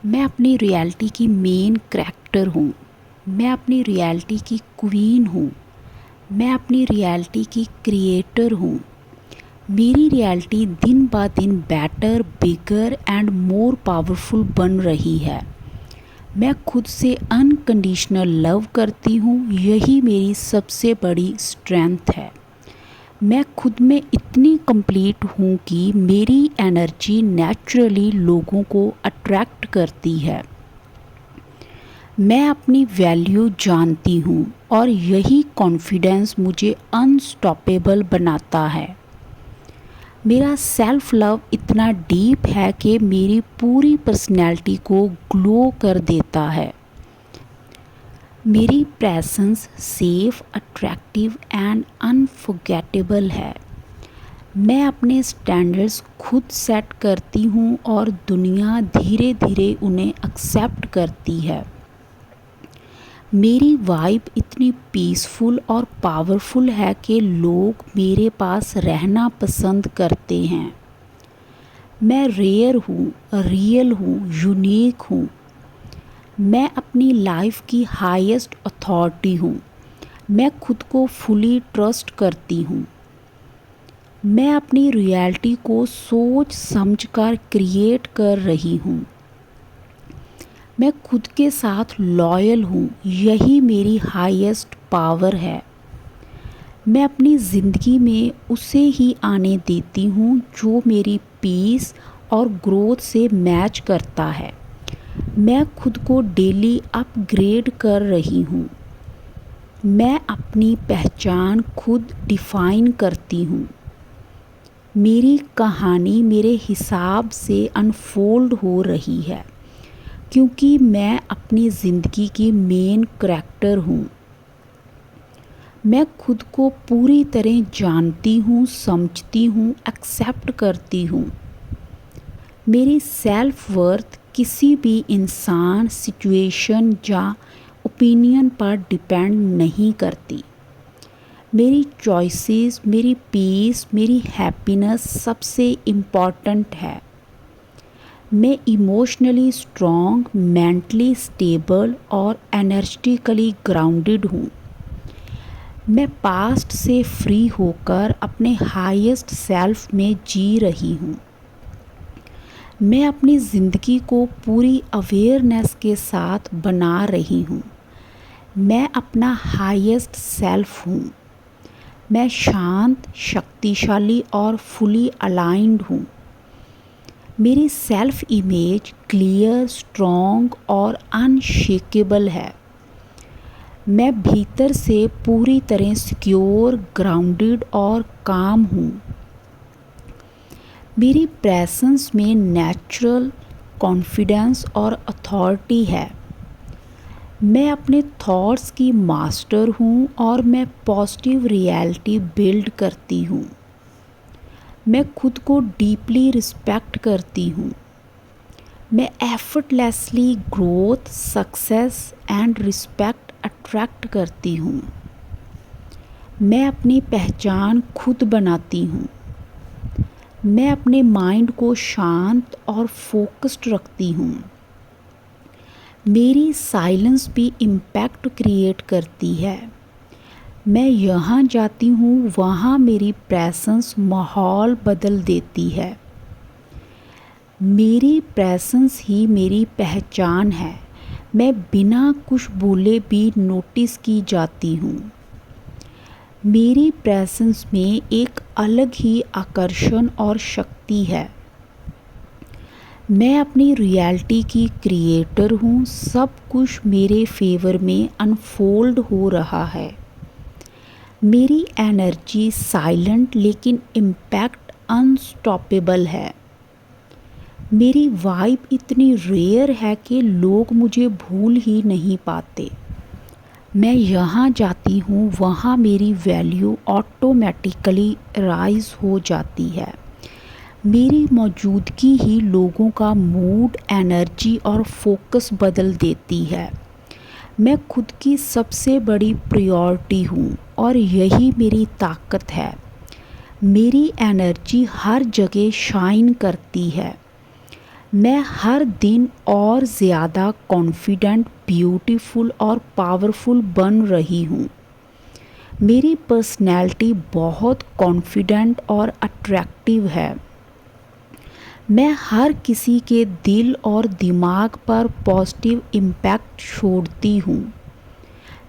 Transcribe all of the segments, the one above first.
मैं अपनी रियलिटी की मेन करैक्टर हूँ। मैं अपनी रियलिटी की क्वीन हूँ। मैं अपनी रियलिटी की क्रिएटर हूँ। मेरी रियलिटी दिन ब दिन better, bigger and more powerful बन रही है। मैं खुद से अनकंडीशनल लव करती हूँ, यही मेरी सबसे बड़ी स्ट्रेंथ है। मैं खुद में इतनी कंप्लीट हूँ कि मेरी एनर्जी नेचुरली लोगों को अट्रैक्ट करती है। मैं अपनी वैल्यू जानती हूँ और यही कॉन्फिडेंस मुझे अनस्टॉपेबल बनाता है। मेरा सेल्फ लव इतना डीप है कि मेरी पूरी पर्सनैलिटी को ग्लो कर देता है। मेरी presence safe, attractive and unforgettable है। मैं अपने स्टैंडर्ड्स खुद सेट करती हूँ और दुनिया धीरे धीरे उन्हें एक्सेप्ट करती है। मेरी वाइब इतनी पीसफुल और पावरफुल है कि लोग मेरे पास रहना पसंद करते हैं। मैं रेयर हूँ, रियल हूँ, यूनिक हूँ। मैं अपनी लाइफ की हाईएस्ट अथॉरिटी हूँ। मैं खुद को फुली ट्रस्ट करती हूँ। मैं अपनी रियलिटी को सोच समझकर क्रिएट कर रही हूँ। मैं खुद के साथ लॉयल हूँ, यही मेरी हाईएस्ट पावर है। मैं अपनी ज़िंदगी में उसे ही आने देती हूँ जो मेरी पीस और ग्रोथ से मैच करता है। मैं खुद को डेली अपग्रेड कर रही हूँ। मैं अपनी पहचान खुद डिफ़ाइन करती हूँ। मेरी कहानी मेरे हिसाब से अनफोल्ड हो रही है, क्योंकि मैं अपनी ज़िंदगी की मेन करैक्टर हूँ। मैं खुद को पूरी तरह जानती हूँ, समझती हूँ, एक्सेप्ट करती हूँ। मेरी सेल्फ वर्थ किसी भी इंसान, सिचुएशन या ओपिनियन पर डिपेंड नहीं करती। मेरी चॉइसेस, मेरी पीस, मेरी हैप्पीनेस सबसे इम्पॉर्टेंट है। मैं इमोशनली स्ट्रॉन्ग, मेंटली स्टेबल और एनर्जेटिकली ग्राउंडेड हूँ। मैं पास्ट से फ्री होकर अपने हाईएस्ट सेल्फ में जी रही हूँ। मैं अपनी ज़िंदगी को पूरी अवेयरनेस के साथ बना रही हूँ। मैं अपना हाईएस्ट सेल्फ हूँ। मैं शांत, शक्तिशाली और फुली अलाइंड हूँ। मेरी सेल्फ इमेज क्लियर, स्ट्रॉन्ग और अनशेकेबल है। मैं भीतर से पूरी तरह सिक्योर, ग्राउंडेड और काम हूँ। मेरी प्रेजेंस में नेचुरल कॉन्फिडेंस और अथॉरिटी है। मैं अपने थॉट्स की मास्टर हूँ और मैं पॉजिटिव रियलिटी बिल्ड करती हूँ। मैं खुद को डीपली रिस्पेक्ट करती हूँ। मैं effortlessly growth, success and respect attract करती हूँ। मैं अपनी पहचान खुद बनाती हूँ। मैं अपने माइंड को शांत और फोकस्ड रखती हूँ। मेरी साइलेंस भी इम्पैक्ट क्रिएट करती है। मैं यहाँ जाती हूँ, वहाँ मेरी प्रेजेंस माहौल बदल देती है। मेरी प्रेजेंस ही मेरी पहचान है। मैं बिना कुछ बोले भी नोटिस की जाती हूँ। मेरी प्रेजेंस में एक अलग ही आकर्षण और शक्ति है। मैं अपनी रियलिटी की क्रिएटर हूँ। सब कुछ मेरे फेवर में अनफोल्ड हो रहा है। मेरी एनर्जी साइलेंट लेकिन इम्पैक्ट अनस्टॉपेबल है। मेरी वाइब इतनी रेयर है कि लोग मुझे भूल ही नहीं पाते। मैं यहाँ जाती हूँ, वहाँ मेरी वैल्यू ऑटोमेटिकली राइज हो जाती है। मेरी मौजूदगी ही लोगों का मूड, एनर्जी और फोकस बदल देती है। मैं खुद की सबसे बड़ी प्रायोरिटी हूँ और यही मेरी ताकत है। मेरी एनर्जी हर जगह शाइन करती है। मैं हर दिन और ज़्यादा कॉन्फिडेंट, ब्यूटीफुल और पावरफुल बन रही हूँ। मेरी पर्सनैलिटी बहुत कॉन्फिडेंट और अट्रैक्टिव है। मैं हर किसी के दिल और दिमाग पर पॉजिटिव इम्पैक्ट छोड़ती हूँ।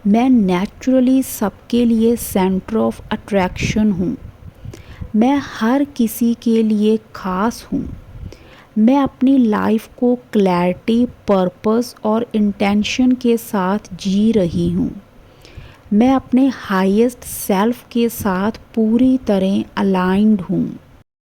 मैं नेचुरली सबके लिए सेंटर ऑफ अट्रैक्शन हूँ। मैं हर किसी के लिए ख़ास हूँ। मैं अपनी लाइफ को क्लैरिटी, पर्पस और इंटेंशन के साथ जी रही हूँ। मैं अपने हाईएस्ट सेल्फ के साथ पूरी तरह अलाइंड हूँ।